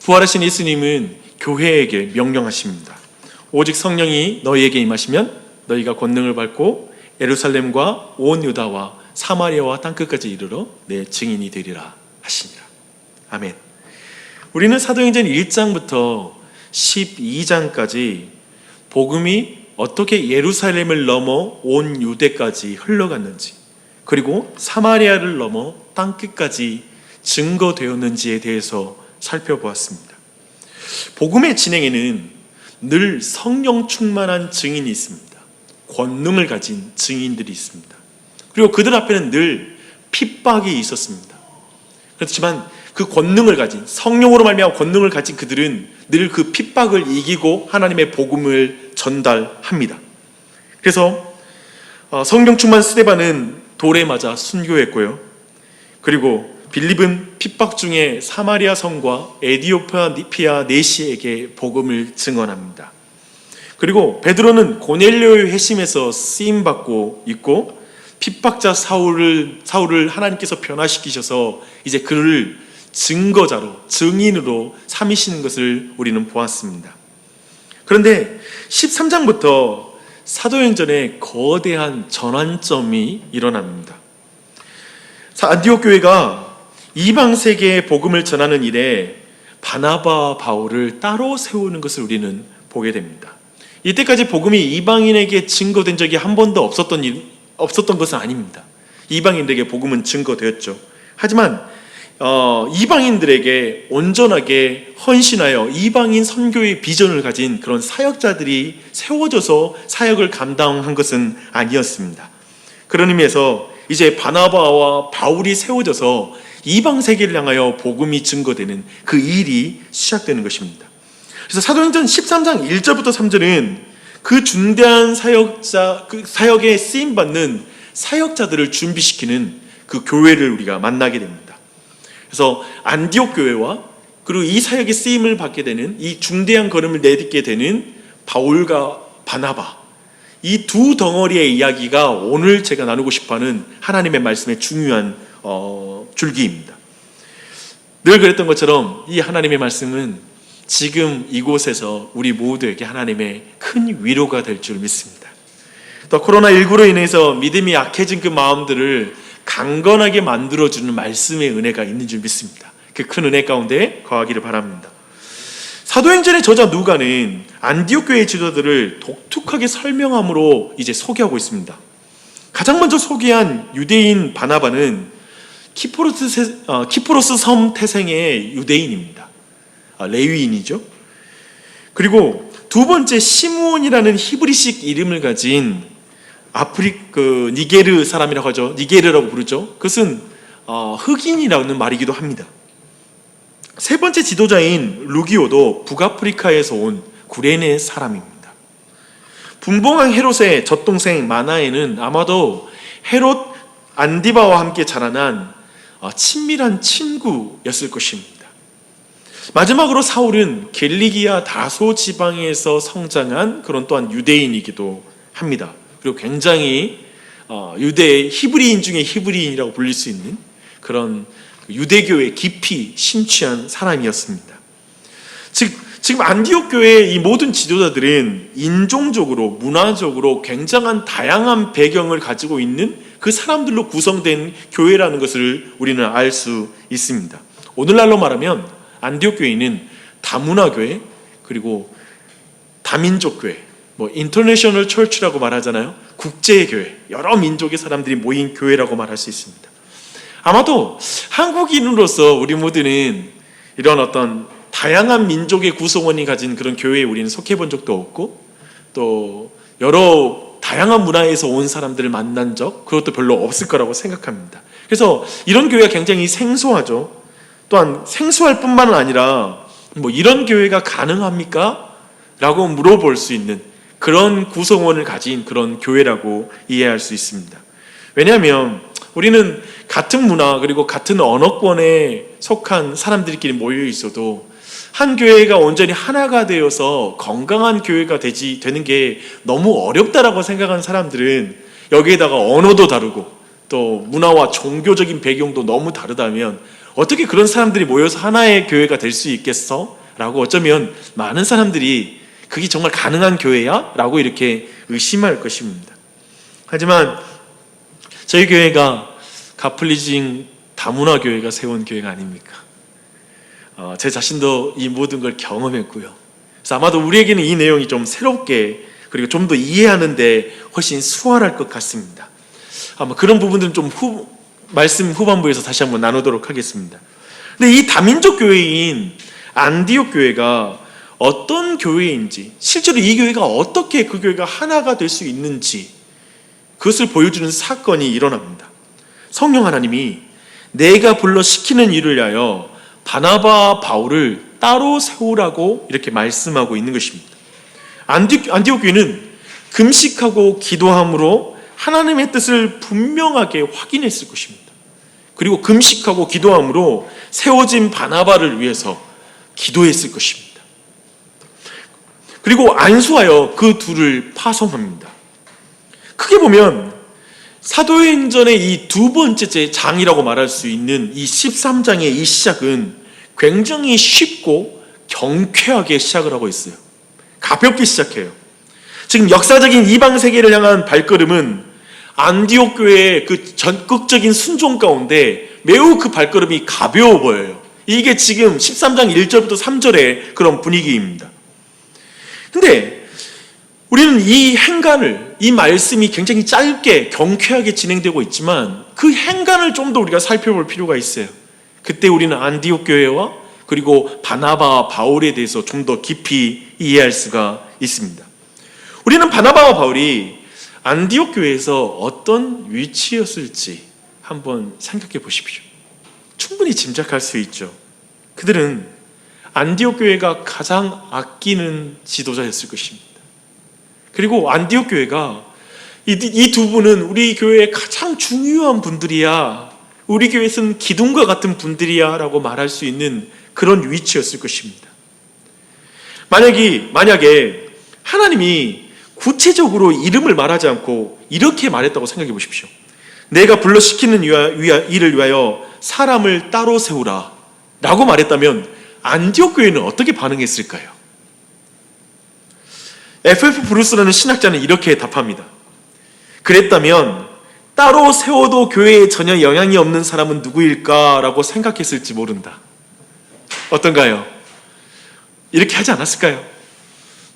부활하신 예수님은 교회에게 명령하십니다. 오직 성령이 너희에게 임하시면 너희가 권능을 받고 예루살렘과 온 유다와 사마리아와 땅끝까지 이르러 내 증인이 되리라 하시니라. 아멘. 우리는 사도행전 1장부터 12장까지 복음이 어떻게 예루살렘을 넘어 온 유대까지 흘러갔는지, 그리고 사마리아를 넘어 땅끝까지 증거되었는지에 대해서 살펴보았습니다. 복음의 진행에는 늘 성령 충만한 증인이 있습니다. 권능을 가진 증인들이 있습니다. 그리고 그들 앞에는 늘 핍박이 있었습니다. 그렇지만 그 권능을 가진, 성령으로 말미암아 권능을 가진 그들은 늘 그 핍박을 이기고 하나님의 복음을 전달합니다. 그래서 성령 충만 스데반은 돌에 맞아 순교했고요. 그리고 빌립은 핍박 중에 사마리아 성과 에디오피아 내시에게 복음을 증언합니다. 그리고 베드로는 고넬료의 회심에서 쓰임받고 있고, 핍박자 사울을 하나님께서 변화시키셔서 이제 그를 증거자로, 증인으로 삼으시는 것을 우리는 보았습니다. 그런데 13장부터 사도행전에 거대한 전환점이 일어납니다. 안디옥 교회가 이방 세계에 복음을 전하는 일에 바나바와 바울을 따로 세우는 것을 우리는 보게 됩니다. 이때까지 복음이 이방인에게 증거된 적이 한 번도 없었던 것은 아닙니다. 이방인들에게 복음은 증거되었죠. 하지만 이방인들에게 온전하게 헌신하여 이방인 선교의 비전을 가진 그런 사역자들이 세워져서 사역을 감당한 것은 아니었습니다. 그런 의미에서 이제 바나바와 바울이 세워져서 이방 세계를 향하여 복음이 증거되는 그 일이 시작되는 것입니다. 그래서 사도행전 13장 1절부터 3절은 그 중대한 그 사역에 쓰임받는 사역자들을 준비시키는 그 교회를 우리가 만나게 됩니다. 그래서 안디옥 교회와 그리고 이 사역에 쓰임을 받게 되는, 이 중대한 걸음을 내딛게 되는 바울과 바나바, 이 두 덩어리의 이야기가 오늘 제가 나누고 싶어하는 하나님의 말씀의 중요한 줄기입니다. 늘 그랬던 것처럼 이 하나님의 말씀은 지금 이곳에서 우리 모두에게 하나님의 큰 위로가 될 줄 믿습니다. 또 코로나19로 인해서 믿음이 약해진 그 마음들을 강건하게 만들어주는 말씀의 은혜가 있는 줄 믿습니다. 그 큰 은혜 가운데 거하기를 바랍니다. 사도행전의 저자 누가는 안디옥 교회의 지도자들을 독특하게 설명함으로 이제 소개하고 있습니다. 가장 먼저 소개한 유대인 바나바는 키프로스 섬 태생의 유대인입니다. 레위인이죠. 그리고 두 번째 시므온이라는 히브리식 이름을 가진 니게르 사람이라고 하죠. 니게르라고 부르죠. 그것은 흑인이라는 말이기도 합니다. 세 번째 지도자인 루기오도 북아프리카에서 온 구레네 사람입니다. 분봉왕 헤롯의 젖동생 마나에는 아마도 헤롯 안디바와 함께 자라난 친밀한 친구였을 것입니다. 마지막으로 사울은 겔리기아 다소 지방에서 성장한 그런 또한 유대인이기도 합니다. 그리고 굉장히 유대의 히브리인 중에 히브리인이라고 불릴 수 있는 그런 유대교에 깊이 심취한 사람이었습니다. 지금 안디옥 교회의 이 모든 지도자들은 인종적으로, 문화적으로 굉장한 다양한 배경을 가지고 있는 그 사람들로 구성된 교회라는 것을 우리는 알 수 있습니다. 오늘날로 말하면 안디옥 교회는 다문화 교회, 그리고 다민족 교회, 인터내셔널 처치라고 말하잖아요. 국제 교회, 여러 민족의 사람들이 모인 교회라고 말할 수 있습니다. 아마도 한국인으로서 우리 모두는 이런 어떤 다양한 민족의 구성원이 가진 그런 교회에 우리는 속해 본 적도 없고, 또 여러 다양한 문화에서 온 사람들을 만난 적, 그것도 별로 없을 거라고 생각합니다. 그래서 이런 교회가 굉장히 생소하죠. 또한 생소할 뿐만 아니라 이런 교회가 가능합니까? 라고 물어볼 수 있는 그런 구성원을 가진 그런 교회라고 이해할 수 있습니다. 왜냐하면 우리는 같은 문화 그리고 같은 언어권에 속한 사람들끼리 모여 있어도 한 교회가 온전히 하나가 되어서 건강한 교회가 되는 게 너무 어렵다라고 생각하는 사람들은 여기에다가 언어도 다르고 또 문화와 종교적인 배경도 너무 다르다면 어떻게 그런 사람들이 모여서 하나의 교회가 될 수 있겠어? 라고 어쩌면 많은 사람들이 그게 정말 가능한 교회야? 라고 이렇게 의심할 것입니다. 하지만 저희 교회가 가플리징 다문화 교회가 세운 교회가 아닙니까? 제 자신도 이 모든 걸 경험했고요. 그래서 아마도 우리에게는 이 내용이 좀 새롭게 그리고 좀 더 이해하는데 훨씬 수월할 것 같습니다. 아마 그런 부분들은 좀 말씀 후반부에서 다시 한번 나누도록 하겠습니다. 근데 이 다민족 교회인 안디옥 교회가 어떤 교회인지, 실제로 이 교회가 어떻게 그 교회가 하나가 될 수 있는지 그것을 보여주는 사건이 일어납니다. 성령 하나님이 내가 불러 시키는 일을 위하여 바나바와 바울을 따로 세우라고 이렇게 말씀하고 있는 것입니다. 안디옥 교회는 금식하고 기도함으로 하나님의 뜻을 분명하게 확인했을 것입니다. 그리고 금식하고 기도함으로 세워진 바나바를 위해서 기도했을 것입니다. 그리고 안수하여 그 둘을 파송합니다. 크게 보면 사도행전의 이 두 번째 장이라고 말할 수 있는 이 13장의 이 시작은 굉장히 쉽고 경쾌하게 시작을 하고 있어요. 가볍게 시작해요. 지금 역사적인 이방 세계를 향한 발걸음은 안디옥 교회의 그 적극적인 순종 가운데 매우 그 발걸음이 가벼워 보여요. 이게 지금 13장 1절부터 3절의 그런 분위기입니다. 근데 우리는 이 행간을, 이 말씀이 굉장히 짧게 경쾌하게 진행되고 있지만 그 행간을 좀 더 우리가 살펴볼 필요가 있어요. 그때 우리는 안디옥 교회와 그리고 바나바와 바울에 대해서 좀 더 깊이 이해할 수가 있습니다. 우리는 바나바와 바울이 안디옥 교회에서 어떤 위치였을지 한번 생각해 보십시오. 충분히 짐작할 수 있죠. 그들은 안디옥 교회가 가장 아끼는 지도자였을 것입니다. 그리고 안디옥 교회가 이 두 분은 우리 교회의 가장 중요한 분들이야, 우리 교회에서는 기둥과 같은 분들이야 라고 말할 수 있는 그런 위치였을 것입니다. 만약에 하나님이 구체적으로 이름을 말하지 않고 이렇게 말했다고 생각해 보십시오. 내가 불러 시키는 일을 위하여 사람을 따로 세우라 라고 말했다면 안디옥 교회는 어떻게 반응했을까요? F.F. 브루스라는 신학자는 이렇게 답합니다. 그랬다면 따로 세워도 교회에 전혀 영향이 없는 사람은 누구일까? 라고 생각했을지 모른다. 어떤가요? 이렇게 하지 않았을까요?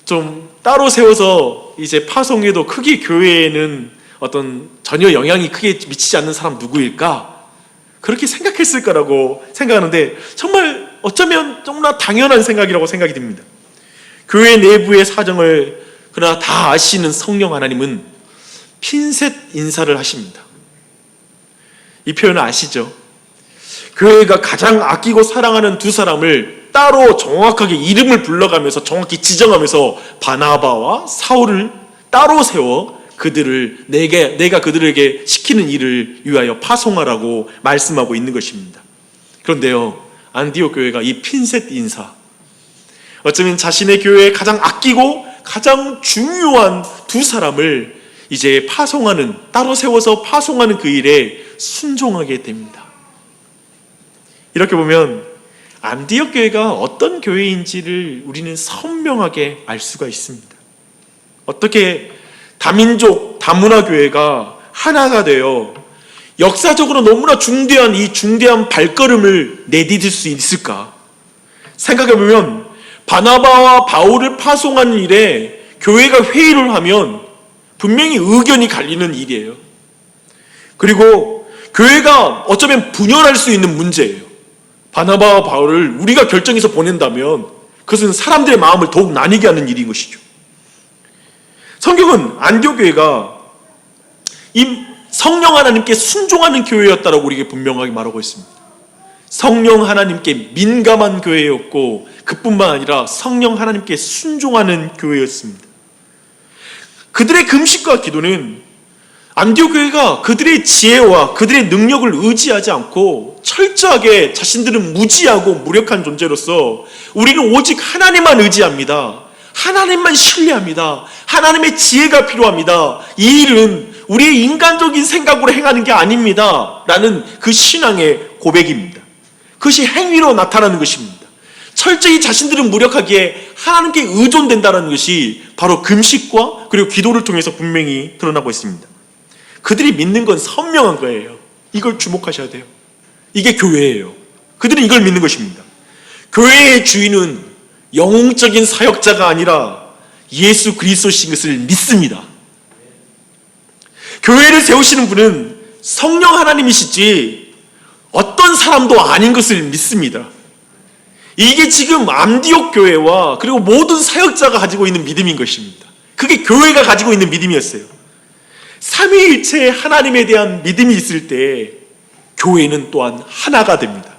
좀 따로 세워서 이제 파송해도 크게 교회에는 어떤 전혀 영향이 크게 미치지 않는 사람 누구일까? 그렇게 생각했을 거라고 생각하는데 정말 어쩌면 너무나 당연한 생각이라고 생각이 듭니다. 교회 내부의 사정을 그러나 다 아시는 성령 하나님은 핀셋 인사를 하십니다. 이 표현을 아시죠? 교회가 가장 아끼고 사랑하는 두 사람을 따로 정확하게 이름을 불러가면서 정확히 지정하면서 바나바와 사울을 따로 세워 그들을 내가 그들에게 시키는 일을 위하여 파송하라고 말씀하고 있는 것입니다. 그런데요, 안디옥 교회가 이 핀셋 인사, 어쩌면 자신의 교회에 가장 아끼고 가장 중요한 두 사람을 이제 따로 세워서 파송하는 그 일에 순종하게 됩니다. 이렇게 보면 안디옥 교회가 어떤 교회인지를 우리는 선명하게 알 수가 있습니다. 어떻게 다민족, 다문화 교회가 하나가 되어 역사적으로 너무나 중대한 발걸음을 내디딜 수 있을까? 생각해보면 바나바와 바울을 파송하는 일에 교회가 회의를 하면 분명히 의견이 갈리는 일이에요. 그리고 교회가 어쩌면 분열할 수 있는 문제예요. 바나바와 바울을 우리가 결정해서 보낸다면 그것은 사람들의 마음을 더욱 나뉘게 하는 일인 것이죠. 성경은 안디옥 교회가 이 성령 하나님께 순종하는 교회였다라고 우리에게 분명하게 말하고 있습니다. 성령 하나님께 민감한 교회였고 그뿐만 아니라 성령 하나님께 순종하는 교회였습니다. 그들의 금식과 기도는 안디옥 교회가 그들의 지혜와 그들의 능력을 의지하지 않고 철저하게 자신들은 무지하고 무력한 존재로서 우리는 오직 하나님만 의지합니다. 하나님만 신뢰합니다. 하나님의 지혜가 필요합니다. 이 일은 우리의 인간적인 생각으로 행하는 게 아닙니다. 라는 그 신앙의 고백입니다. 그것이 행위로 나타나는 것입니다. 철저히 자신들은 무력하기에 하나님께 의존된다는 것이 바로 금식과 그리고 기도를 통해서 분명히 드러나고 있습니다. 그들이 믿는 건 선명한 거예요. 이걸 주목하셔야 돼요. 이게 교회예요. 그들은 이걸 믿는 것입니다. 교회의 주인은 영웅적인 사역자가 아니라 예수 그리스도신 것을 믿습니다. 교회를 세우시는 분은 성령 하나님이시지 어떤 사람도 아닌 것을 믿습니다. 이게 지금 안디옥 교회와 그리고 모든 사역자가 가지고 있는 믿음인 것입니다. 그게 교회가 가지고 있는 믿음이었어요. 삼위일체 하나님에 대한 믿음이 있을 때 교회는 또한 하나가 됩니다.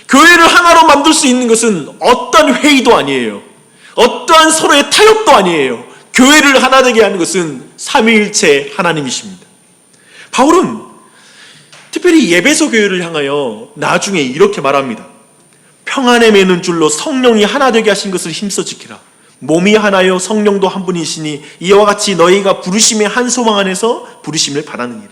교회를 하나로 만들 수 있는 것은 어떤 회의도 아니에요. 어떠한 서로의 타협도 아니에요. 교회를 하나 되게 하는 것은 삼위일체 하나님이십니다. 바울은 특별히 예배소 교회를 향하여 나중에 이렇게 말합니다. 평안에 매는 줄로 성령이 하나 되게 하신 것을 힘써 지키라. 몸이 하나요 성령도 한 분이시니 이와 같이 너희가 부르심의 한 소망 안에서 부르심을 받았느니라.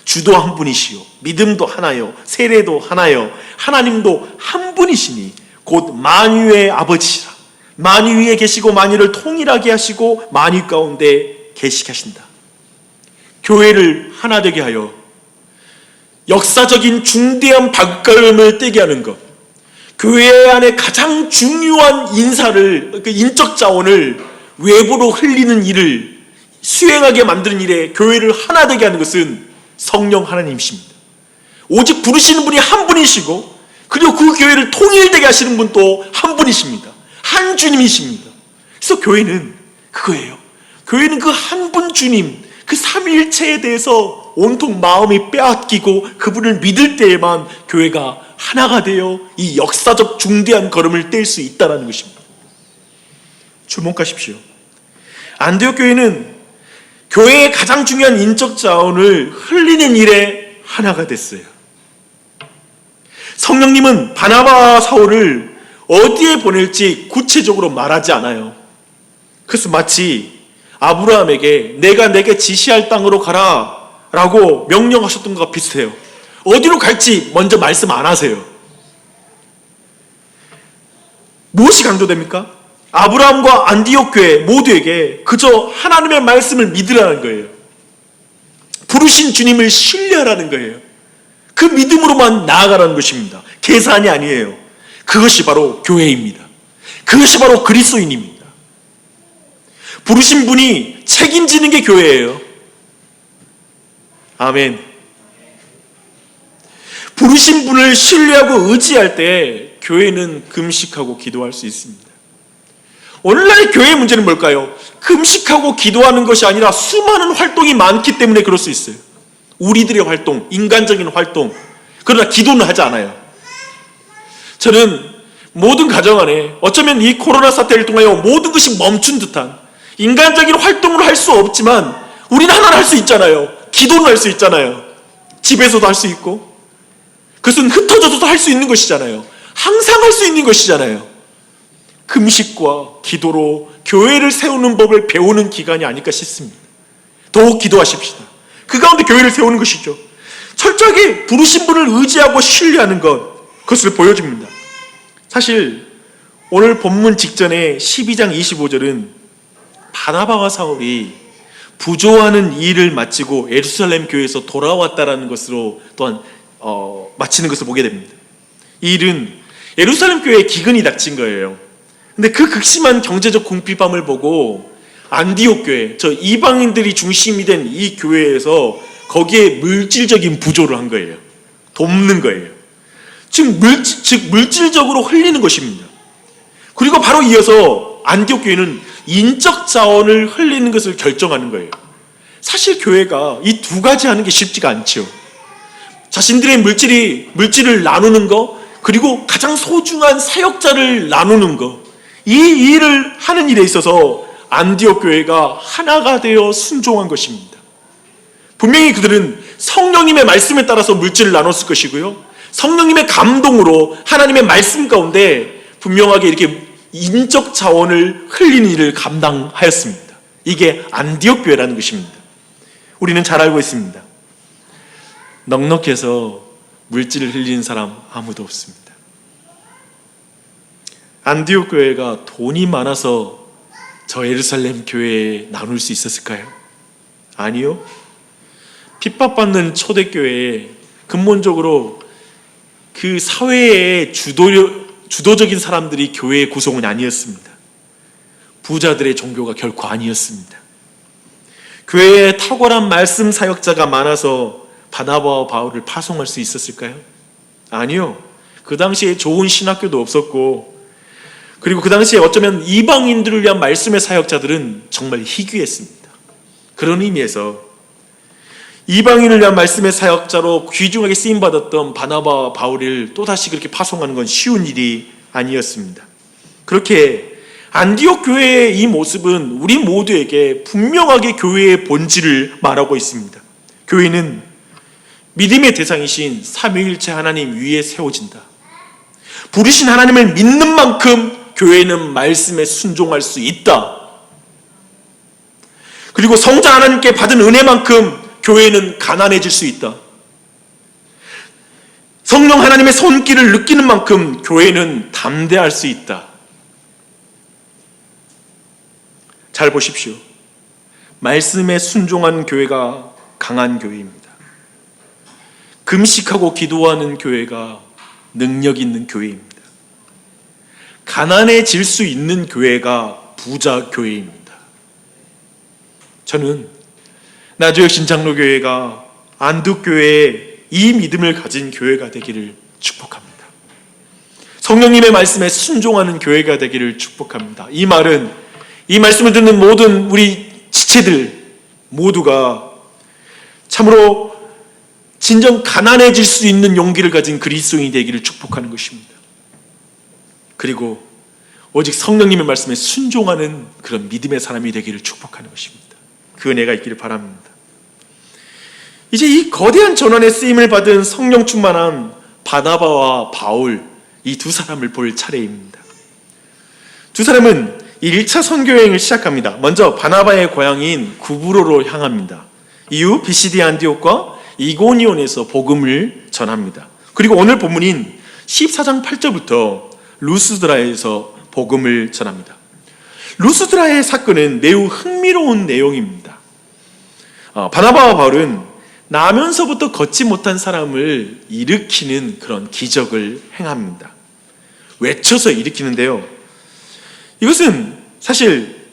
주도 한 분이시요 믿음도 하나요 세례도 하나요 하나님도 한 분이시니 곧 만유의 아버지시라. 만유 위에 계시고 만유를 통일하게 하시고 만유 가운데 계시게 하신다. 교회를 하나 되게 하여 역사적인 중대한 발걸음을 떼게 하는 것, 교회 안에 가장 중요한 인사를, 인적 자원을 외부로 흘리는 일을 수행하게 만드는 일에 교회를 하나 되게 하는 것은 성령 하나님이십니다. 오직 부르시는 분이 한 분이시고 그리고 그 교회를 통일되게 하시는 분도 한 분이십니다. 한 주님이십니다. 그래서 교회는 그거예요. 교회는 그 한 분 주님, 그 삼위일체에 대해서 온통 마음이 빼앗기고 그분을 믿을 때에만 교회가 하나가 되어 이 역사적 중대한 걸음을 뗄 수 있다는 것입니다. 주목하십시오. 안디옥 교회는 교회의 가장 중요한 인적 자원을 흘리는 일에 하나가 됐어요. 성령님은 바나바와 사울을 어디에 보낼지 구체적으로 말하지 않아요. 그래서 마치 아브라함에게 내가 내게 지시할 땅으로 가라 라고 명령하셨던 것과 비슷해요. 어디로 갈지 먼저 말씀 안 하세요. 무엇이 강조됩니까? 아브라함과 안디옥 교회 모두에게 그저 하나님의 말씀을 믿으라는 거예요. 부르신 주님을 신뢰하라는 거예요. 그 믿음으로만 나아가라는 것입니다. 계산이 아니에요. 그것이 바로 교회입니다. 그것이 바로 그리스도인입니다. 부르신 분이 책임지는 게 교회예요. 아멘. 부르신 분을 신뢰하고 의지할 때 교회는 금식하고 기도할 수 있습니다. 오늘날 교회의 문제는 뭘까요? 금식하고 기도하는 것이 아니라 수많은 활동이 많기 때문에 그럴 수 있어요. 우리들의 활동, 인간적인 활동. 그러나 기도는 하지 않아요. 저는 모든 가정 안에 어쩌면 이 코로나 사태를 통하여 모든 것이 멈춘 듯한 인간적인 활동을 할 수 없지만 우리는 하나를 할 수 있잖아요. 기도는 할 수 있잖아요. 집에서도 할 수 있고 그것은 흩어져서도 할 수 있는 것이잖아요. 항상 할 수 있는 것이잖아요. 금식과 기도로 교회를 세우는 법을 배우는 기간이 아닐까 싶습니다. 더욱 기도하십시다. 그 가운데 교회를 세우는 것이죠. 철저하게 부르신 분을 의지하고 신뢰하는 것, 그것을 보여줍니다. 사실 오늘 본문 직전에 12장 25절은 바나바와 사울이 부조하는 일을 마치고 예루살렘 교회에서 돌아왔다라는 것으로 또한 마치는 것을 보게 됩니다. 이 일은 예루살렘 교회에 기근이 닥친 거예요. 근데 그 극심한 경제적 궁핍함을 보고 안디옥 교회, 저 이방인들이 중심이 된 이 교회에서 거기에 물질적인 부조를 한 거예요. 돕는 거예요. 즉 물질적으로 흘리는 것입니다. 그리고 바로 이어서 안디옥 교회는 인적 자원을 흘리는 것을 결정하는 거예요. 사실 교회가 이 두 가지 하는 게 쉽지가 않죠. 자신들의 물질을 나누는 거, 그리고 가장 소중한 사역자를 나누는 거, 이 일을 하는 일에 있어서 안디옥 교회가 하나가 되어 순종한 것입니다. 분명히 그들은 성령님의 말씀에 따라서 물질을 나눴을 것이고요, 성령님의 감동으로 하나님의 말씀 가운데 분명하게 이렇게 인적 자원을 흘리는 일을 감당하였습니다. 이게 안디옥 교회라는 것입니다. 우리는 잘 알고 있습니다. 넉넉해서 물질을 흘리는 사람 아무도 없습니다. 안디옥 교회가 돈이 많아서 저 예루살렘 교회에 나눌 수 있었을까요? 아니요. 핍박받는 초대교회에 근본적으로 그 사회의 주도적인 사람들이 교회의 구성은 아니었습니다. 부자들의 종교가 결코 아니었습니다. 교회에 탁월한 말씀 사역자가 많아서 바나바와 바울을 파송할 수 있었을까요? 아니요. 그 당시에 좋은 신학교도 없었고, 그리고 그 당시에 어쩌면 이방인들을 위한 말씀의 사역자들은 정말 희귀했습니다. 그런 의미에서 이방인을 위한 말씀의 사역자로 귀중하게 쓰임받았던 바나바와 바울을 또다시 그렇게 파송하는 건 쉬운 일이 아니었습니다. 그렇게 안디옥 교회의 이 모습은 우리 모두에게 분명하게 교회의 본질을 말하고 있습니다. 교회는 믿음의 대상이신 삼위일체 하나님 위에 세워진다. 부르신 하나님을 믿는 만큼 교회는 말씀에 순종할 수 있다. 그리고 성자 하나님께 받은 은혜만큼 교회는 가난해질 수 있다. 성령 하나님의 손길을 느끼는 만큼 교회는 담대할 수 있다. 잘 보십시오. 말씀에 순종한 교회가 강한 교회입니다. 금식하고 기도하는 교회가 능력 있는 교회입니다. 가난해질 수 있는 교회가 부자 교회입니다. 저는 나주혁신 장로교회가 안둑교회의 이 믿음을 가진 교회가 되기를 축복합니다. 성령님의 말씀에 순종하는 교회가 되기를 축복합니다. 이 말은 이 말씀을 듣는 모든 우리 지체들 모두가 참으로 진정 가난해질 수 있는 용기를 가진 그리스도인이 되기를 축복하는 것입니다. 그리고 오직 성령님의 말씀에 순종하는 그런 믿음의 사람이 되기를 축복하는 것입니다. 그 은혜가 있기를 바랍니다. 이제 이 거대한 전환의 쓰임을 받은 성령 충만한 바나바와 바울, 이 두 사람을 볼 차례입니다. 두 사람은 1차 선교여행을 시작합니다. 먼저 바나바의 고향인 구브로로 향합니다. 이후 비시디 안디옥과 이고니온에서 복음을 전합니다. 그리고 오늘 본문인 14장 8절부터 루스드라에서 복음을 전합니다. 루스드라의 사건은 매우 흥미로운 내용입니다. 바나바와 바울은 나면서부터 걷지 못한 사람을 일으키는 그런 기적을 행합니다. 외쳐서 일으키는데요. 이것은 사실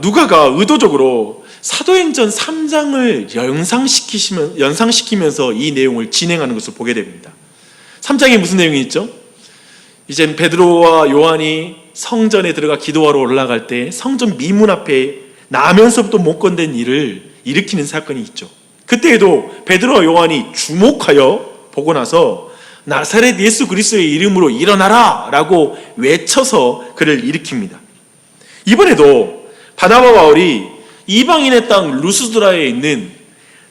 누가가 의도적으로 사도행전 3장을 연상시키면서 이 내용을 진행하는 것을 보게 됩니다. 3장에 무슨 내용이 있죠? 이제 베드로와 요한이 성전에 들어가 기도하러 올라갈 때 성전 미문 앞에 나면서부터 못 건넨 일을 일으키는 사건이 있죠. 그때에도 베드로와 요한이 주목하여 보고 나서 나사렛 예수 그리스도의 이름으로 일어나라 라고 외쳐서 그를 일으킵니다. 이번에도 바나바 바울이 이방인의 땅 루스드라에 있는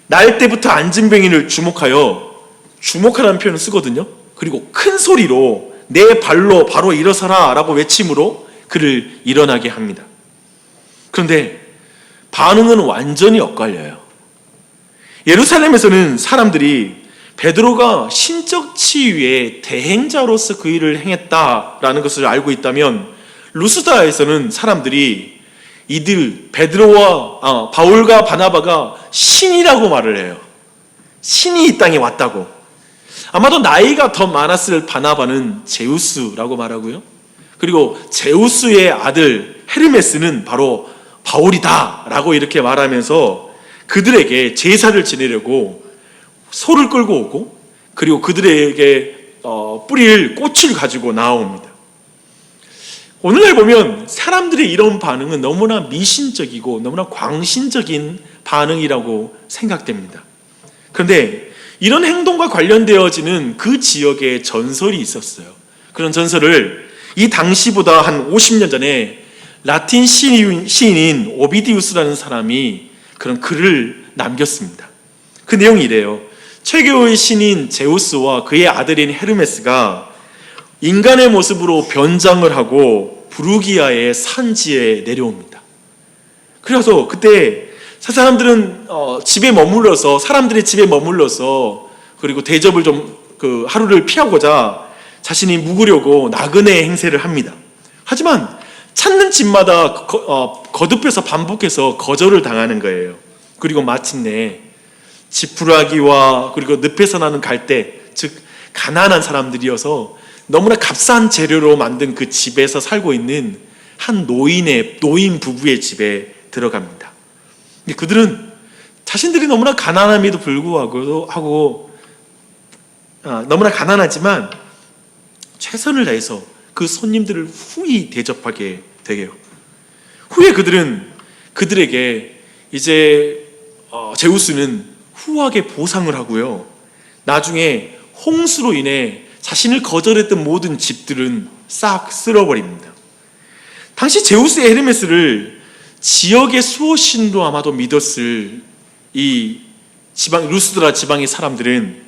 날 때부터 앉은 병인을 주목하라는 표현을 쓰거든요. 그리고 큰 소리로 내 발로 바로 일어서라 라고 외침으로 그를 일어나게 합니다. 그런데 반응은 완전히 엇갈려요. 예루살렘에서는 사람들이 베드로가 신적 치유의 대행자로서 그 일을 행했다라는 것을 알고 있다면, 루스드라에서는 사람들이 이들 바울과 바나바가 신이라고 말을 해요. 신이 이 땅에 왔다고. 아마도 나이가 더 많았을 바나바는 제우스라고 말하고요. 그리고 제우스의 아들 헤르메스는 바로 바울이다 라고 이렇게 말하면서 그들에게 제사를 지내려고 소를 끌고 오고, 그리고 그들에게 뿌릴 꽃을 가지고 나옵니다. 오늘날 보면 사람들의 이런 반응은 너무나 미신적이고 너무나 광신적인 반응이라고 생각됩니다. 그런데 이런 행동과 관련되어지는 그 지역에 전설이 있었어요. 그런 전설을 이 당시보다 한 50년 전에 라틴 시인인 오비디우스라는 사람이 그런 글을 남겼습니다. 그 내용이 이래요. 최고의 신인 제우스와 그의 아들인 헤르메스가 인간의 모습으로 변장을 하고 부르기아의 산지에 내려옵니다. 그래서 그때 사람들이 집에 머물러서 그리고 대접을 좀 그 하루를 피하고자 자신이 묵으려고 나그네 행세를 합니다. 하지만 찾는 집마다 거듭해서 반복해서 거절을 당하는 거예요. 그리고 마침내 지푸라기와 그리고 늪에서 나는 갈대, 즉 가난한 사람들이어서 너무나 값싼 재료로 만든 그 집에서 살고 있는 한 노인 부부의 집에 들어갑니다. 그들은 자신들이 너무나 가난함에도 불구하고 너무나 가난하지만 최선을 다해서 그 손님들을 후히 대접하게 되게요. 후에 그들에게 이제 제우스는 후하게 보상을 하고요. 나중에 홍수로 인해 자신을 거절했던 모든 집들은 싹 쓸어버립니다. 당시 제우스의 헤르메스를 지역의 수호신도 아마도 믿었을 이 루스드라 지방의 사람들은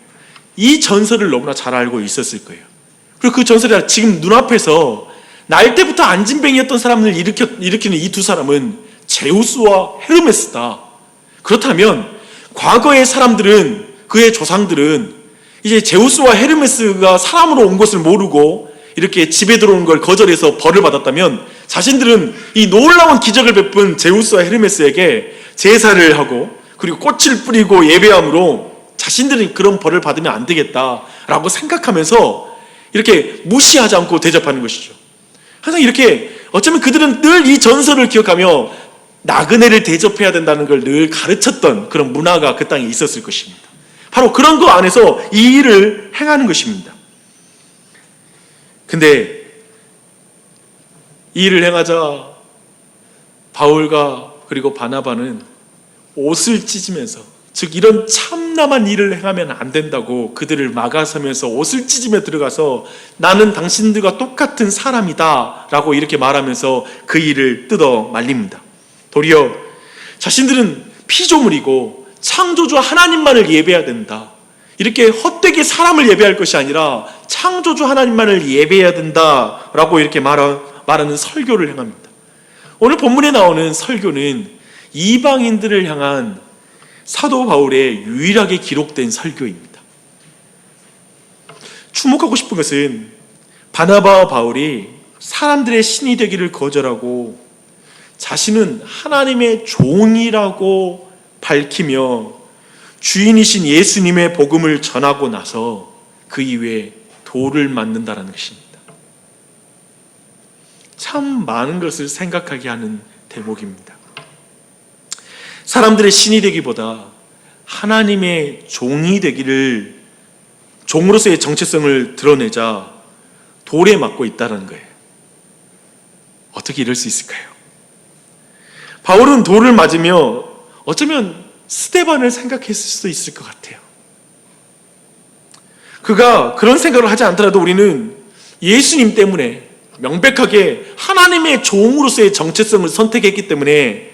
이 전설을 너무나 잘 알고 있었을 거예요. 그리고 그 전설이 지금 눈앞에서 날 때부터 안진뱅이였던 사람을 일으키는 이 두 사람은 제우스와 헤르메스다. 그렇다면 과거의 사람들은, 그의 조상들은 이제 제우스와 헤르메스가 사람으로 온 것을 모르고 이렇게 집에 들어오는 걸 거절해서 벌을 받았다면, 자신들은 이 놀라운 기적을 베푼 제우스와 헤르메스에게 제사를 하고 그리고 꽃을 뿌리고 예배함으로 자신들은 그런 벌을 받으면 안 되겠다라고 생각하면서 이렇게 무시하지 않고 대접하는 것이죠. 항상 이렇게 어쩌면 그들은 늘 이 전설을 기억하며 나그네를 대접해야 된다는 걸 늘 가르쳤던 그런 문화가 그 땅에 있었을 것입니다. 바로 그런 거 안에서 이 일을 행하는 것입니다. 근데 이 일을 행하자 바울과 그리고 바나바는 옷을 찢으면서, 즉 이런 참남한 일을 행하면 안 된다고 그들을 막아서면서 옷을 찢으며 들어가서 나는 당신들과 똑같은 사람이다 라고 이렇게 말하면서 그 일을 뜯어 말립니다. 도리어 자신들은 피조물이고 창조주 하나님만을 예배해야 된다, 이렇게 헛되게 사람을 예배할 것이 아니라 창조주 하나님만을 예배해야 된다라고 이렇게 말하는 설교를 행합니다. 오늘 본문에 나오는 설교는 이방인들을 향한 사도 바울의 유일하게 기록된 설교입니다. 주목하고 싶은 것은 바나바와 바울이 사람들의 신이 되기를 거절하고 자신은 하나님의 종이라고 밝히며 주인이신 예수님의 복음을 전하고 나서 그 이후에 돌을 맞는다는 것입니다. 참 많은 것을 생각하게 하는 대목입니다. 사람들의 신이 되기보다 하나님의 종이 되기를, 종으로서의 정체성을 드러내자 돌에 맞고 있다는 거예요. 어떻게 이럴 수 있을까요? 바울은 돌을 맞으며 어쩌면 스데반을 생각했을 수도 있을 것 같아요. 그가 그런 생각을 하지 않더라도 우리는 예수님 때문에 명백하게 하나님의 종으로서의 정체성을 선택했기 때문에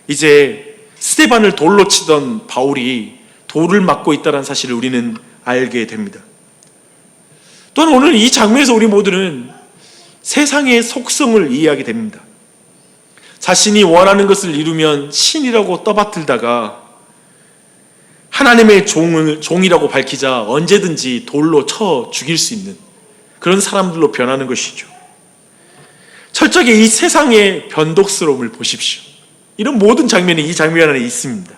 이제 스데반을 돌로 치던 바울이 돌을 맞고 있다는 사실을 우리는 알게 됩니다. 또한 오늘 이 장면에서 우리 모두는 세상의 속성을 이해하게 됩니다. 자신이 원하는 것을 이루면 신이라고 떠받들다가 하나님의 종이라고 밝히자 언제든지 돌로 쳐 죽일 수 있는 그런 사람들로 변하는 것이죠. 철저하게 이 세상의 변덕스러움을 보십시오. 이런 모든 장면이 이 장면 안에 있습니다.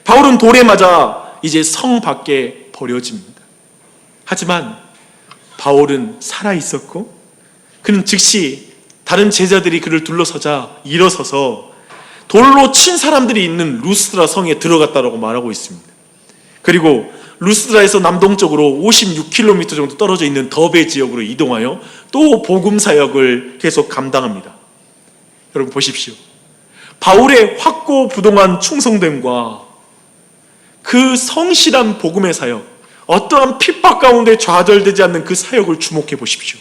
바울은 돌에 맞아 이제 성 밖에 버려집니다. 하지만 바울은 살아있었고 그는 즉시 다른 제자들이 그를 둘러서자 일어서서 돌로 친 사람들이 있는 루스드라 성에 들어갔다고 말하고 있습니다. 그리고 루스드라에서 남동쪽으로 56km 정도 떨어져 있는 더베 지역으로 이동하여 또 복음 사역을 계속 감당합니다. 여러분 보십시오. 바울의 확고부동한 충성됨과 그 성실한 복음의 사역, 어떠한 핍박 가운데 좌절되지 않는 그 사역을 주목해 보십시오.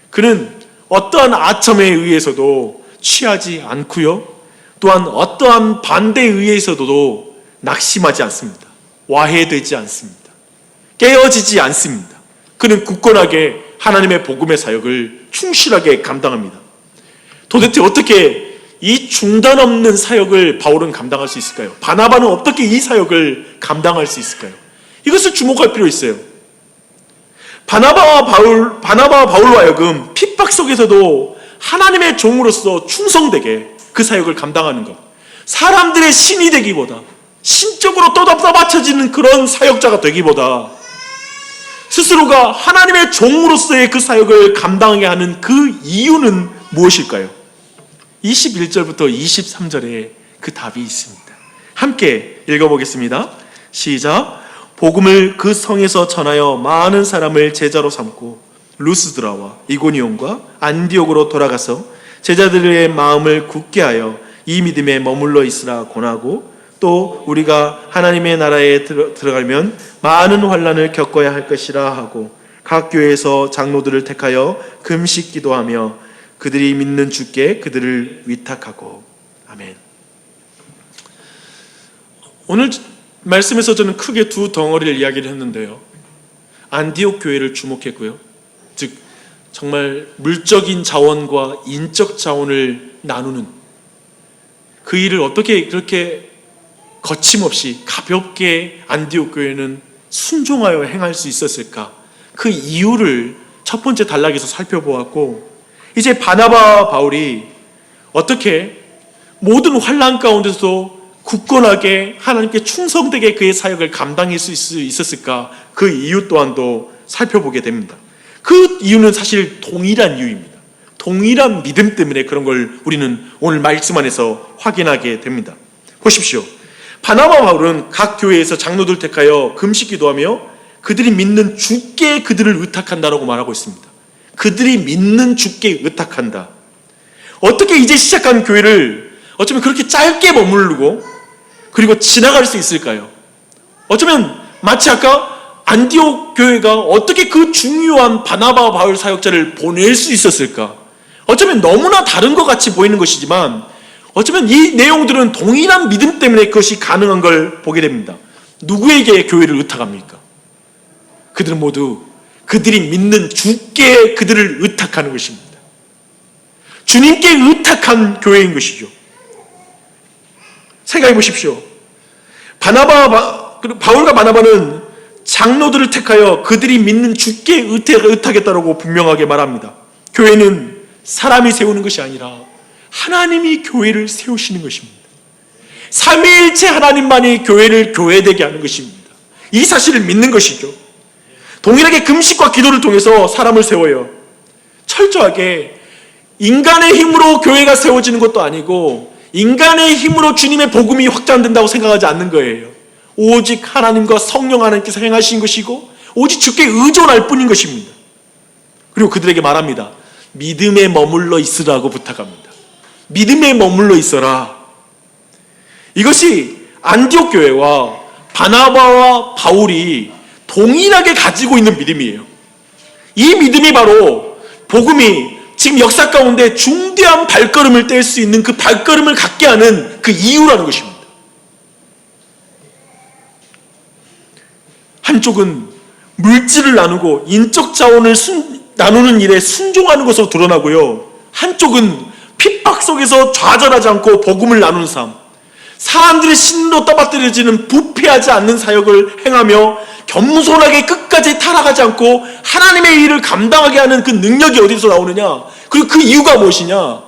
그는 어떠한 아첨에 의해서도 취하지 않고요, 또한 어떠한 반대에 의해서도 낙심하지 않습니다. 와해되지 않습니다. 깨어지지 않습니다. 그는 굳건하게 하나님의 복음의 사역을 충실하게 감당합니다. 도대체 어떻게 이 중단 없는 사역을 바울은 감당할 수 있을까요? 바나바는 어떻게 이 사역을 감당할 수 있을까요? 이것을 주목할 필요 있어요. 바나바와 바울로 하여금 핍박 속에서도 하나님의 종으로서 충성되게 그 사역을 감당하는 것, 사람들의 신이 되기보다, 신적으로 떠받쳐지는 그런 사역자가 되기보다 스스로가 하나님의 종으로서의 그 사역을 감당하게 하는 그 이유는 무엇일까요? 21절부터 23절에 그 답이 있습니다. 함께 읽어보겠습니다. 시작. 복음을 그 성에서 전하여 많은 사람을 제자로 삼고 루스드라와 이고니온과 안디옥으로 돌아가서 제자들의 마음을 굳게 하여 이 믿음에 머물러 있으라 권하고, 또 우리가 하나님의 나라에 들어가면 많은 환난을 겪어야 할 것이라 하고, 각 교회에서 장로들을 택하여 금식 기도하며 그들이 믿는 주께 그들을 위탁하고. 아멘. 오늘 말씀에서 저는 크게 두 덩어리를 이야기를 했는데요. 안디옥 교회를 주목했고요. 즉 정말 물적인 자원과 인적 자원을 나누는 그 일을 어떻게 그렇게 거침없이 가볍게 안디옥 교회는 순종하여 행할 수 있었을까? 그 이유를 첫 번째 단락에서 살펴보았고, 이제 바나바와 바울이 어떻게 모든 환난 가운데서도 굳건하게 하나님께 충성되게 그의 사역을 감당할 수 있었을까? 그 이유 또한도 살펴보게 됩니다. 그 이유는 사실 동일한 이유입니다. 동일한 믿음 때문에 그런 걸 우리는 오늘 말씀 안에서 확인하게 됩니다. 보십시오. 바나바와 바울은 각 교회에서 장로들 택하여 금식 기도하며 그들이 믿는 주께 그들을 의탁한다라고 말하고 있습니다. 그들이 믿는 주께 의탁한다. 어떻게 이제 시작한 교회를 어쩌면 그렇게 짧게 머무르고 그리고 지나갈 수 있을까요? 어쩌면 마치 아까 안디옥 교회가 어떻게 그 중요한 바나바와 바울 사역자를 보낼 수 있었을까? 어쩌면 너무나 다른 것 같이 보이는 것이지만 어쩌면 이 내용들은 동일한 믿음 때문에 그것이 가능한 걸 보게 됩니다. 누구에게 교회를 의탁합니까? 그들은 모두 그들이 믿는 주께 그들을 의탁하는 것입니다. 주님께 의탁한 교회인 것이죠. 생각해 보십시오. 바울과 바나바는 장로들을 택하여 그들이 믿는 주께 의탁했다고 분명하게 말합니다. 교회는 사람이 세우는 것이 아니라 하나님이 교회를 세우시는 것입니다. 삼위일체 하나님만이 교회를 교회되게 하는 것입니다. 이 사실을 믿는 것이죠. 동일하게 금식과 기도를 통해서 사람을 세워요. 철저하게 인간의 힘으로 교회가 세워지는 것도 아니고 인간의 힘으로 주님의 복음이 확장된다고 생각하지 않는 거예요. 오직 하나님과 성령 하나님께서 행하신 것이고 오직 주께 의존할 뿐인 것입니다. 그리고 그들에게 말합니다. 믿음에 머물러 있으라고 부탁합니다. 믿음에 머물러 있어라. 이것이 안디옥 교회와 바나바와 바울이 동일하게 가지고 있는 믿음이에요. 이 믿음이 바로 복음이 지금 역사 가운데 중대한 발걸음을 뗄 수 있는 그 발걸음을 갖게 하는 그 이유라는 것입니다. 한쪽은 물질을 나누고 인적 자원을 나누는 일에 순종하는 것으로 드러나고요. 한쪽은 핍박 속에서 좌절하지 않고 복음을 나누는 삶, 사람들의 신으로 떠받들여지는 부패하지 않는 사역을 행하며 겸손하게 끝까지 타락하지 않고 하나님의 일을 감당하게 하는 그 능력이 어디서 나오느냐? 그리고 그 이유가 무엇이냐?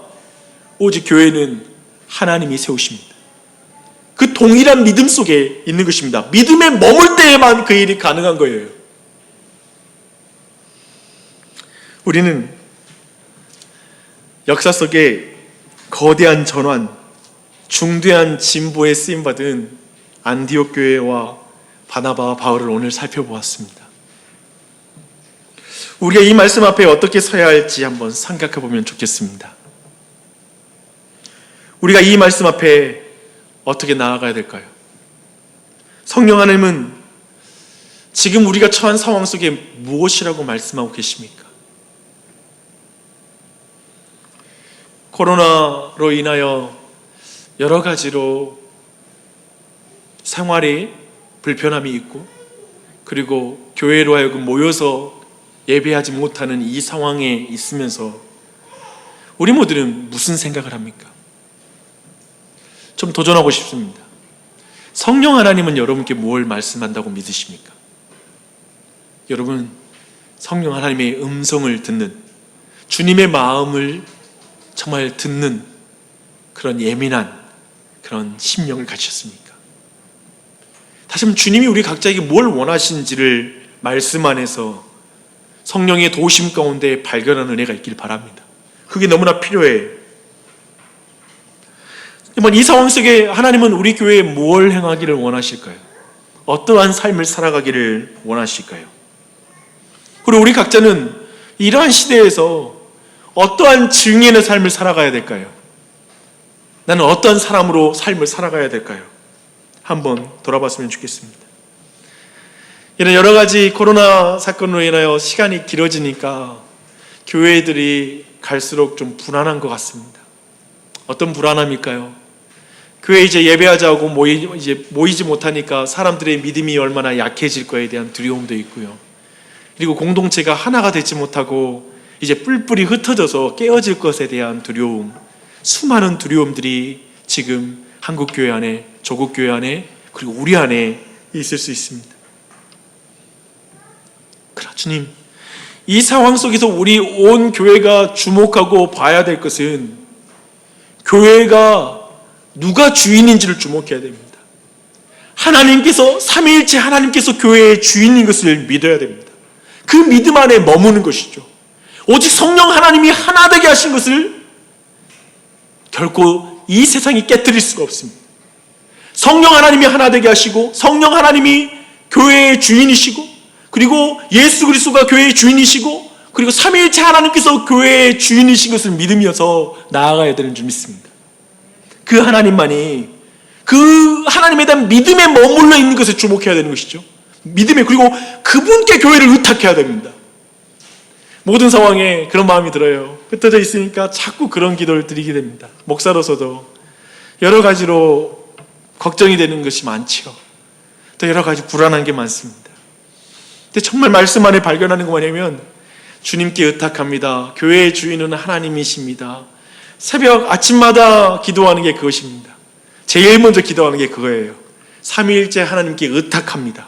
오직 교회는 하나님이 세우십니다. 그 동일한 믿음 속에 있는 것입니다. 믿음에 머물 때에만 그 일이 가능한 거예요. 우리는 역사 속에 거대한 전환, 중대한 진보에 쓰임받은 안디옥 교회와 바나바와 바울을 오늘 살펴보았습니다. 우리가 이 말씀 앞에 어떻게 서야 할지 한번 생각해 보면 좋겠습니다. 우리가 이 말씀 앞에 어떻게 나아가야 될까요? 성령 하나님은 지금 우리가 처한 상황 속에 무엇이라고 말씀하고 계십니까? 코로나로 인하여 여러 가지로 생활이 불편함이 있고 그리고 교회로 하여금 모여서 예배하지 못하는 이 상황에 있으면서 우리 모두는 무슨 생각을 합니까? 좀 도전하고 싶습니다. 성령 하나님은 여러분께 뭘 말씀한다고 믿으십니까? 여러분, 성령 하나님의 음성을 듣는, 주님의 마음을 정말 듣는 그런 예민한 그런 심령을 가지셨습니까? 다시 한번 주님이 우리 각자에게 뭘 원하시는지를 말씀 안에서 성령의 도우심 가운데 발견하는 은혜가 있길 바랍니다. 그게 너무나 필요해요. 이 상황 속에 하나님은 우리 교회에 뭘 행하기를 원하실까요? 어떠한 삶을 살아가기를 원하실까요? 그리고 우리 각자는 이러한 시대에서 어떠한 증인의 삶을 살아가야 될까요? 나는 어떠한 사람으로 삶을 살아가야 될까요? 한번 돌아봤으면 좋겠습니다. 이런 여러 가지 코로나 사건으로 인하여 시간이 길어지니까 교회들이 갈수록 좀 불안한 것 같습니다. 어떤 불안함일까요? 교회 이제 예배하자고 모이지 못하니까 사람들의 믿음이 얼마나 약해질 거에 대한 두려움도 있고요. 그리고 공동체가 하나가 되지 못하고 이제 뿔뿔이 흩어져서 깨어질 것에 대한 두려움, 수많은 두려움들이 지금 한국교회 안에, 조국교회 안에, 그리고 우리 안에 있을 수 있습니다. 그러나 주님, 이 상황 속에서 우리 온 교회가 주목하고 봐야 될 것은 교회가 누가 주인인지를 주목해야 됩니다. 하나님께서, 삼위일체 하나님께서 교회의 주인인 것을 믿어야 됩니다. 그 믿음 안에 머무는 것이죠. 오직 성령 하나님이 하나 되게 하신 것을 결코 이 세상이 깨뜨릴 수가 없습니다. 성령 하나님이 하나 되게 하시고, 성령 하나님이 교회의 주인이시고, 그리고 예수 그리스도가 교회의 주인이시고, 그리고 삼위일체 하나님께서 교회의 주인이신 것을 믿으면서 나아가야 되는 줄 믿습니다. 그 하나님만이, 그 하나님에 대한 믿음에 머물러 있는 것에 주목해야 되는 것이죠. 믿음에, 그리고 그분께 교회를 의탁해야 됩니다. 모든 상황에 그런 마음이 들어요. 흩어져 있으니까 자꾸 그런 기도를 드리게 됩니다. 목사로서도 여러 가지로 걱정이 되는 것이 많지요. 또 여러 가지 불안한 게 많습니다. 근데 정말 말씀 안에 발견하는 거 뭐냐면, 주님께 의탁합니다. 교회의 주인은 하나님이십니다. 새벽 아침마다 기도하는 게 그것입니다. 제일 먼저 기도하는 게 그거예요. 삼위일체 하나님께 의탁합니다.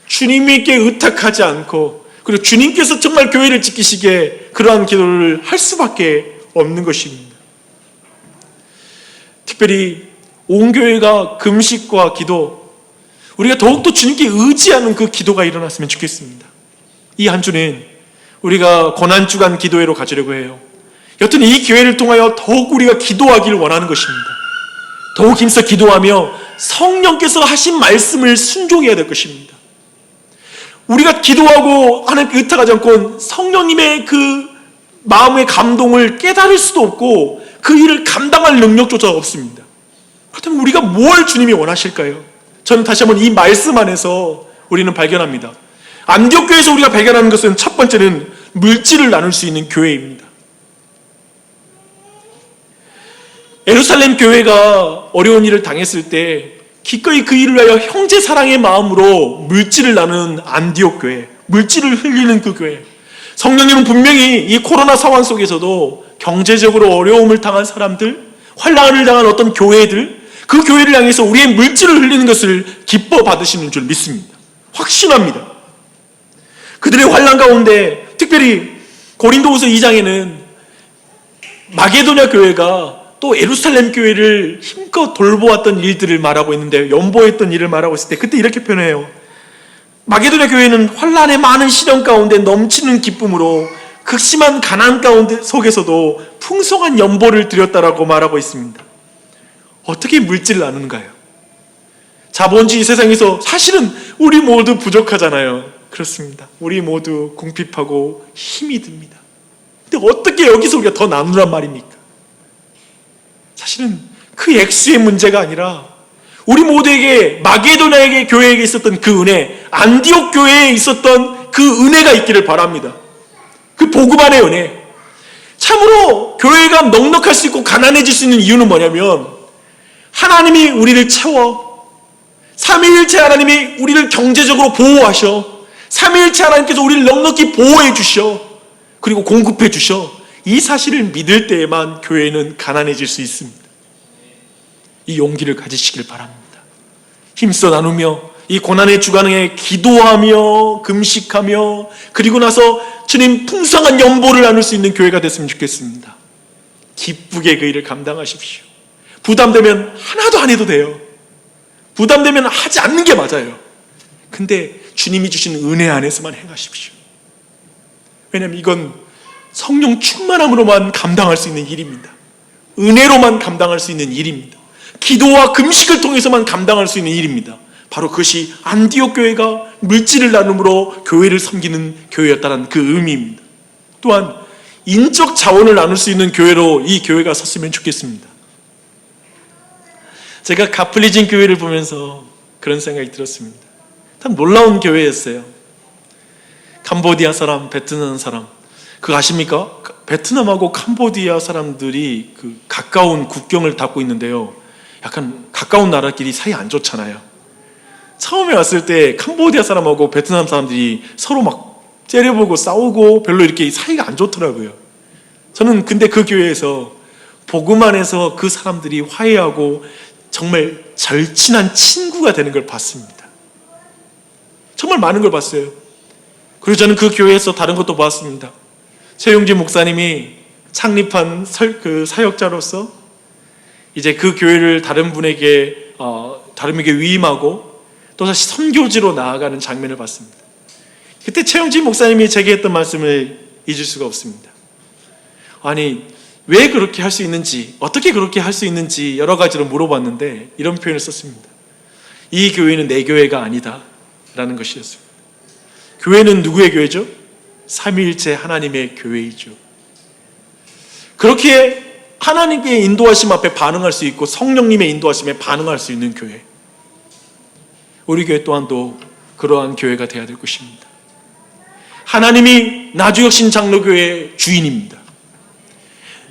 주님께 의탁하지 않고, 그리고 주님께서 정말 교회를 지키시기에 그러한 기도를 할 수밖에 없는 것입니다. 특별히 온 교회가 금식과 기도, 우리가 더욱더 주님께 의지하는 그 기도가 일어났으면 좋겠습니다. 이 한 주는 우리가 고난주간 기도회로 가지려고 해요. 여튼 이 기회를 통하여 더욱 우리가 기도하기를 원하는 것입니다. 더욱 힘써 기도하며 성령께서 하신 말씀을 순종해야 될 것입니다. 우리가 기도하고 하나님께 의탁하지 않고 성령님의 그 마음의 감동을 깨달을 수도 없고 그 일을 감당할 능력조차 없습니다. 그렇다면 우리가 뭘 주님이 원하실까요? 저는 다시 한번 이 말씀 안에서 우리는 발견합니다. 안디옥 교회에서 우리가 발견하는 것은 첫 번째는 물질을 나눌 수 있는 교회입니다. 예루살렘 교회가 어려운 일을 당했을 때 기꺼이 그 일을 위하여 형제 사랑의 마음으로 물질을 나누는 안디옥 교회, 물질을 흘리는 그 교회. 성령님은 분명히 이 코로나 상황 속에서도 경제적으로 어려움을 당한 사람들, 환난을 당한 어떤 교회들, 그 교회를 향해서 우리의 물질을 흘리는 것을 기뻐 받으시는 줄 믿습니다. 확신합니다. 그들의 환난 가운데 특별히 고린도후서 2장에는 마게도냐 교회가 또 예루살렘 교회를 힘껏 돌보았던 일들을 말하고 있는데, 연보했던 일을 말하고 있을 때 그때 이렇게 표현해요. 마게도냐 교회는 환난의 많은 시련 가운데 넘치는 기쁨으로 극심한 가난 가운데 속에서도 풍성한 연보를 드렸다라고 말하고 있습니다. 어떻게 물질을 나누는가요? 자본주의 세상에서 사실은 우리 모두 부족하잖아요. 그렇습니다. 우리 모두 궁핍하고 힘이 듭니다. 근데 어떻게 여기서 우리가 더 나누란 말입니까? 사실은 그 액수의 문제가 아니라 우리 모두에게, 마게도냐에게 교회에게 있었던 그 은혜, 안디옥 교회에 있었던 그 은혜가 있기를 바랍니다. 그 복음 안의 은혜. 참으로 교회가 넉넉할 수 있고 가난해질 수 있는 이유는 뭐냐면, 하나님이 우리를 채워, 삼위일체 하나님이 우리를 경제적으로 보호하셔, 삼위일체 하나님께서 우리를 넉넉히 보호해 주셔, 그리고 공급해 주셔. 이 사실을 믿을 때에만 교회는 가난해질 수 있습니다. 이 용기를 가지시길 바랍니다. 힘써 나누며 이 고난의 주간에 기도하며 금식하며 그리고 나서 주님 풍성한 연보를 나눌 수 있는 교회가 됐으면 좋겠습니다. 기쁘게 그 일을 감당하십시오. 부담되면 하나도 안 해도 돼요. 부담되면 하지 않는 게 맞아요. 근데 주님이 주신 은혜 안에서만 행하십시오. 왜냐하면 이건 성령 충만함으로만 감당할 수 있는 일입니다. 은혜로만 감당할 수 있는 일입니다. 기도와 금식을 통해서만 감당할 수 있는 일입니다. 바로 그것이 안디옥 교회가 물질을 나눔으로 교회를 섬기는 교회였다는 그 의미입니다. 또한 인적 자원을 나눌 수 있는 교회로 이 교회가 섰으면 좋겠습니다. 제가 가플리진 교회를 보면서 그런 생각이 들었습니다. 참 놀라운 교회였어요. 캄보디아 사람, 베트남 사람, 그거 아십니까? 베트남하고 캄보디아 사람들이 그 가까운 국경을 닦고 있는데요, 약간 가까운 나라끼리 사이 안 좋잖아요. 처음에 왔을 때 캄보디아 사람하고 베트남 사람들이 서로 막 째려보고 싸우고 별로 이렇게 사이가 안 좋더라고요. 저는 근데 그 교회에서 복음 안에서 그 사람들이 화해하고 정말 절친한 친구가 되는 걸 봤습니다. 정말 많은 걸 봤어요. 그리고 저는 그 교회에서 다른 것도 봤습니다. 최용진 목사님이 창립한 그 사역자로서 이제 그 교회를 다른 분에게 위임하고 또 다시 선교지로 나아가는 장면을 봤습니다. 그때 최용진 목사님이 제게 했던 말씀을 잊을 수가 없습니다. 아니, 왜 그렇게 할 수 있는지, 어떻게 그렇게 할 수 있는지 여러 가지로 물어봤는데 이런 표현을 썼습니다. 이 교회는 내 교회가 아니다 라는 것이었습니다. 교회는 누구의 교회죠? 삼위일체 하나님의 교회이죠. 그렇게 하나님의 인도하심 앞에 반응할 수 있고 성령님의 인도하심에 반응할 수 있는 교회, 우리 교회 또한도 그러한 교회가 되어야 될 것입니다. 하나님이 나주혁신 장로교회의 주인입니다.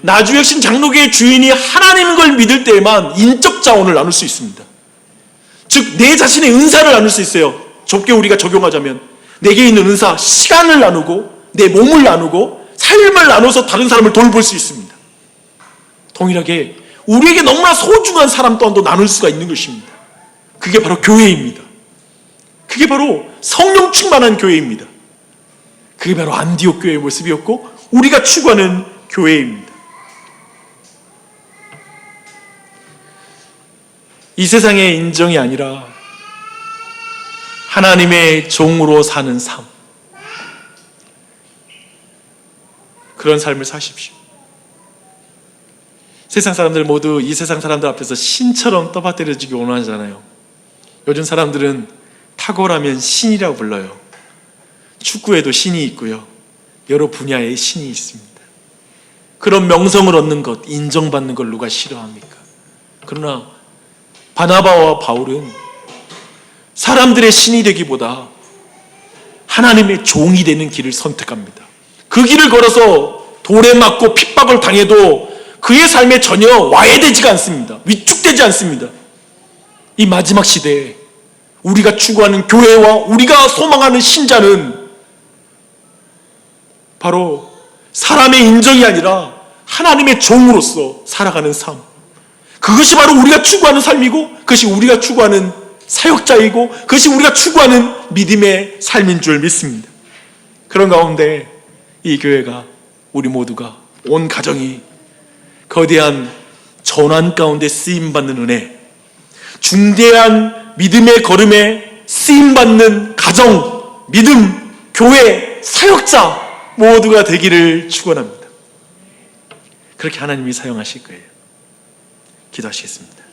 나주혁신 장로교회의 주인이 하나님인 걸 믿을 때에만 인적 자원을 나눌 수 있습니다. 즉 내 자신의 은사를 나눌 수 있어요. 좁게 우리가 적용하자면 내게 있는 은사, 시간을 나누고 내 몸을 나누고 삶을 나눠서 다른 사람을 돌볼 수 있습니다. 동일하게 우리에게 너무나 소중한 사람 또한도 나눌 수가 있는 것입니다. 그게 바로 교회입니다. 그게 바로 성령 충만한 교회입니다. 그게 바로 안디옥 교회의 모습이었고 우리가 추구하는 교회입니다. 이 세상의 인정이 아니라 하나님의 종으로 사는 삶, 그런 삶을 사십시오. 세상 사람들 모두 이 세상 사람들 앞에서 신처럼 떠받들여지기 원하잖아요. 요즘 사람들은 탁월하면 신이라고 불러요. 축구에도 신이 있고요, 여러 분야의 신이 있습니다. 그런 명성을 얻는 것, 인정받는 걸 누가 싫어합니까? 그러나 바나바와 바울은 사람들의 신이 되기보다 하나님의 종이 되는 길을 선택합니다. 그 길을 걸어서 돌에 맞고 핍박을 당해도 그의 삶에 전혀 와해되지가 않습니다. 위축되지 않습니다. 이 마지막 시대에 우리가 추구하는 교회와 우리가 소망하는 신자는 바로 사람의 인정이 아니라 하나님의 종으로서 살아가는 삶, 그것이 바로 우리가 추구하는 삶이고 그것이 우리가 추구하는 사역자이고 그것이 우리가 추구하는 믿음의 삶인 줄 믿습니다. 그런 가운데 이 교회가, 우리 모두가, 온 가정이 거대한 전환 가운데 쓰임받는 은혜, 중대한 믿음의 걸음에 쓰임받는 가정, 믿음, 교회, 사역자 모두가 되기를 축원합니다. 그렇게 하나님이 사용하실 거예요. 기도하시겠습니다.